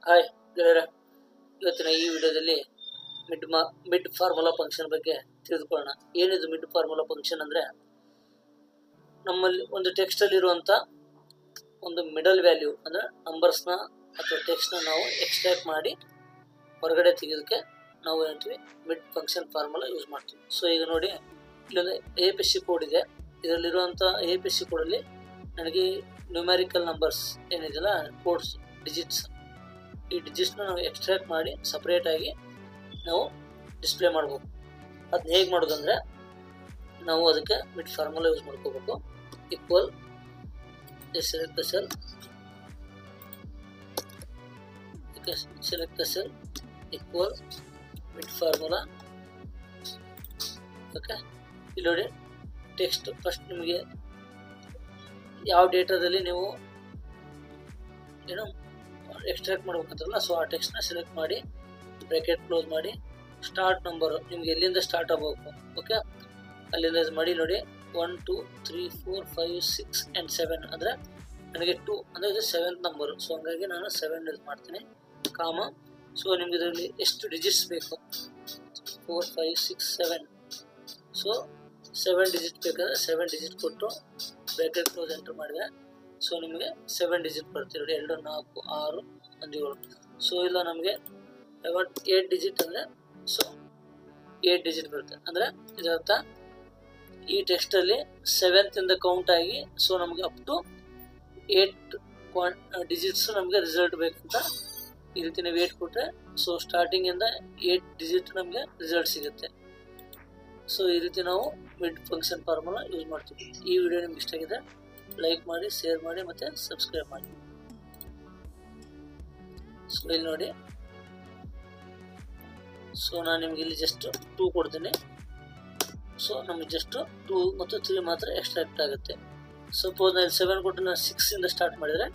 Hi ಗೆಳೆಯರೆ, ಇವತ್ತಿನ ಈ ವಿಡಿಯೋದಲ್ಲಿ ಮಿಡ್ ಫಾರ್ಮುಲಾ ಫಂಕ್ಷನ್ ಬಗ್ಗೆ ತಿಳಿದುಕೊಳ್ಳೋಣ. ಏನಿದು ಮಿಡ್ ಫಾರ್ಮುಲಾ ಫಂಕ್ಷನ್ ಅಂದರೆ, ನಮ್ಮಲ್ಲಿ ಒಂದು ಟೆಕ್ಸ್ಟಲ್ಲಿ ಇರುವಂಥ ಒಂದು ಮಿಡಲ್ ವ್ಯಾಲ್ಯೂ ಅಂದರೆ ನಂಬರ್ಸ್ನ ಅಥವಾ ಟೆಕ್ಸ್ಟ್ನ ನಾವು ಎಕ್ಸ್ಟ್ರಾಕ್ಟ್ ಮಾಡಿ ಹೊರಗಡೆ ತೆಗೆಯೋದಕ್ಕೆ ನಾವು ಹೇಳ್ತೀವಿ ಮಿಡ್ ಫಂಕ್ಷನ್ ಫಾರ್ಮುಲಾ ಯೂಸ್ ಮಾಡ್ತೀವಿ. ಸೊ ಈಗ ನೋಡಿ, ಇಲ್ಲೊಂದು APC ಕೋಡ್ ಇದೆ. ಇದರಲ್ಲಿರುವಂಥ APC ಕೋಡಲ್ಲಿ ನನಗೆ ನ್ಯೂಮ್ಯಾರಿಕಲ್ ನಂಬರ್ಸ್ ಏನಿದೆಯಲ್ಲ, ಕೋಡ್ಸ್, ಡಿಜಿಟ್ಸ್, ಈ ಡಿಜಿಟ್ಸ್ನ ನಾವು ಎಕ್ಸ್ಟ್ರಾಕ್ಟ್ ಮಾಡಿ ಸಪ್ರೇಟಾಗಿ ನಾವು ಡಿಸ್ಪ್ಲೇ ಮಾಡ್ಬೋದು. ಅದನ್ನ ಹೇಗೆ ಮಾಡೋದಂದರೆ, ನಾವು ಅದಕ್ಕೆ ಮಿಡ್ ಫಾರ್ಮುಲಾ ಯೂಸ್ ಮಾಡ್ಕೋಬೇಕು. Equal select the cell equal mid formula. Okay, ಇಲ್ಲಿ ನೋಡಿ ಟೆಕ್ಸ್ಟ್ ಫಸ್ಟ್ ನಿಮಗೆ ಯಾವ ಡೇಟಾದಲ್ಲಿ ನೀವು ಎಕ್ಸ್ಟ್ರಾಕ್ಟ್ ಮಾಡ್ಬೇಕಂತಾರಲ್ಲ, ಸೊ ಆ ಟೆಕ್ಸ್ಟ್ನ ಸೆಲೆಕ್ಟ್ ಮಾಡಿ ಬ್ರ್ಯಾಕೆಟ್ ಕ್ಲೋಸ್ ಮಾಡಿ ಸ್ಟಾರ್ಟ್ ನಂಬರು ನಿಮ್ಗೆ ಎಲ್ಲಿಂದ ಸ್ಟಾರ್ಟ್ ಆಗಬೇಕು, ಓಕೆ, ಅಲ್ಲಿಂದ ಇದು ಮಾಡಿ. ನೋಡಿ 1 2 3 4 5 6 and 7 ಅಂದರೆ ನನಗೆ 2 ಅಂದರೆ ಇದು 7th ನಂಬರು. ಸೊ ಹಂಗಾಗಿ ನಾನು 7 ಯೂಸ್ ಮಾಡ್ತೀನಿ, ಕಾಮ. ಸೊ ನಿಮ್ಗೆ ಇದರಲ್ಲಿ ಎಷ್ಟು ಡಿಜಿಟ್ಸ್ ಬೇಕು, 4 5 6 7. ಸೊ 7 ಡಿಜಿಟ್ ಬೇಕಾದರೆ 7 ಡಿಜಿಟ್ ಕೊಟ್ಟು ಬ್ರ್ಯಾಕೆಟ್ ಕ್ಲೋಸ್ ಎಂಟರ್ ಮಾಡಿದೆ. ಸೊ ನಿಮಗೆ 7 ಡಿಜಿಟ್ ಬರ್ತೀವಿ ನೋಡಿ, 2 4 6 1 7. ಸೊ ಇಲ್ಲ ನಮಗೆ 8 ಡಿಜಿಟ್ ಅಂದರೆ, ಸೊ 8 ಡಿಜಿಟ್ ಬರುತ್ತೆ. ಅಂದರೆ ಇದರರ್ಥ ಈ ಟೆಕ್ಸ್ಟಲ್ಲಿ 7th ಇಂದ ಕೌಂಟ್ ಆಗಿ ಸೊ ನಮಗೆ ಅಪ್ ಟು 8 ಡಿಜಿಟ್ಸ್ ನಮಗೆ ರಿಸಲ್ಟ್ ಬೇಕಂತ ಈ ರೀತಿ ನೀವು 8 ಕೊಟ್ಟರೆ, ಸೊ ಸ್ಟಾರ್ಟಿಂಗಿಂದ 8 ಡಿಜಿಟ್ ನಮಗೆ ರಿಸಲ್ಟ್ ಸಿಗುತ್ತೆ. ಸೊ ಈ ರೀತಿ ನಾವು ಮಿಡ್ ಫಂಕ್ಷನ್ ಫಾರ್ಮುಲಾ ಯೂಸ್ ಮಾಡ್ತೀವಿ. ಈ ವಿಡಿಯೋ ನಿಮ್ಗೆ ಇಷ್ಟ ಆಗಿದೆ ಲೈಕ್ ಮಾಡಿ, ಶೇರ್ ಮಾಡಿ ಮತ್ತು ಸಬ್ಸ್ಕ್ರೈಬ್ ಮಾಡಿ. ಸೊ ಇಲ್ಲಿ ನೋಡಿ, ಸೊ ನಾನು ನಿಮ್ಗೆ ಇಲ್ಲಿ ಜಸ್ಟ್ 2 ಕೊಡ್ತೀನಿ. ಸೊ ನಮಗೆ ಜಸ್ಟ್ 2 ಮತ್ತು 3 ಮಾತ್ರ ಎಕ್ಸ್ಟ್ರಾಕ್ಟ್ ಆಗುತ್ತೆ. ಸಪೋಸ್ ನಾನು 7 ಕೊಟ್ಟು ನಾನು 6 ಇಂದ ಸ್ಟಾರ್ಟ್ ಮಾಡಿದರೆ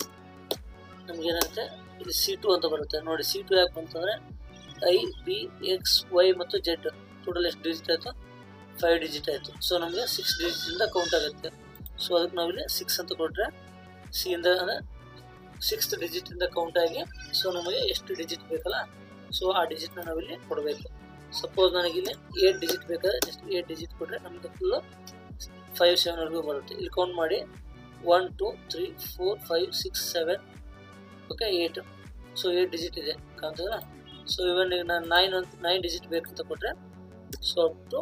ನಮಗೇನಾಗುತ್ತೆ, ಇಲ್ಲಿ C2 ಅಂತ ಬರುತ್ತೆ. ನೋಡಿ C2 ಯಾಕೆ ಬಂತಂದರೆ I B X Y ಮತ್ತು Z ಟೋಟಲ್ ಎಷ್ಟು ಡಿಜಿಟ್ ಆಯಿತು, 5 ಡಿಜಿಟ್ ಆಯಿತು. ಸೊ ನಮಗೆ 6 ಡಿಜಿಟಿಂದ ಕೌಂಟ್ ಆಗುತ್ತೆ. ಸೊ ಅದಕ್ಕೆ ನಾವಿಲ್ಲಿ 6 ಅಂತ ಕೊಟ್ಟರೆ ಸಿ ಇಂದ ಅಂದರೆ 6th ಡಿಜಿಟಿಂದ ಕೌಂಟ್ ಆಗಿ ಸೊ ನಮಗೆ ಎಷ್ಟು ಡಿಜಿಟ್ ಬೇಕಲ್ಲ, ಸೊ ಆ ಡಿಜಿಟ್ನ ನಾವಿಲ್ಲಿ ಕೊಡಬೇಕು. ಸಪೋಸ್ ನನಗಿಲ್ಲಿ 8 ಡಿಜಿಟ್ ಬೇಕಾದರೆ ಜಸ್ಟ್ 8 ಡಿಜಿಟ್ ಕೊಟ್ಟರೆ ನಮಗೆ ಫುಲ್ಲು 5 7ವರೆಗೂ ಬರುತ್ತೆ. ಇಲ್ಲಿ ಕೌಂಟ್ ಮಾಡಿ 1 2 3 4 5 6 7, ಓಕೆ, 8. ಸೊ 8 ಡಿಜಿಟ್ ಇದೆ ಕಾಣ್ತದಲ್ಲ. ಸೊ ಇವನ್ ಈಗ ನಾನು 9 ಡಿಜಿಟ್ ಬೇಕಂತ ಕೊಟ್ಟರೆ so up to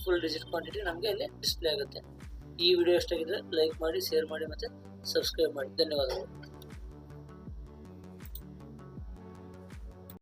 full digit quantity ನಮಗೆ ಇಲ್ಲಿ ಡಿಸ್ಪ್ಲೇ ಆಗುತ್ತೆ. ಈ ವಿಡಿಯೋ ಇಷ್ಟ ಆಗಿದ್ರೆ ಲೈಕ್ ಮಾಡಿ, ಶೇರ್ ಮಾಡಿ ಮತ್ತು ಸಬ್ಸ್ಕ್ರೈಬ್ ಮಾಡಿ. ಧನ್ಯವಾದಗಳು.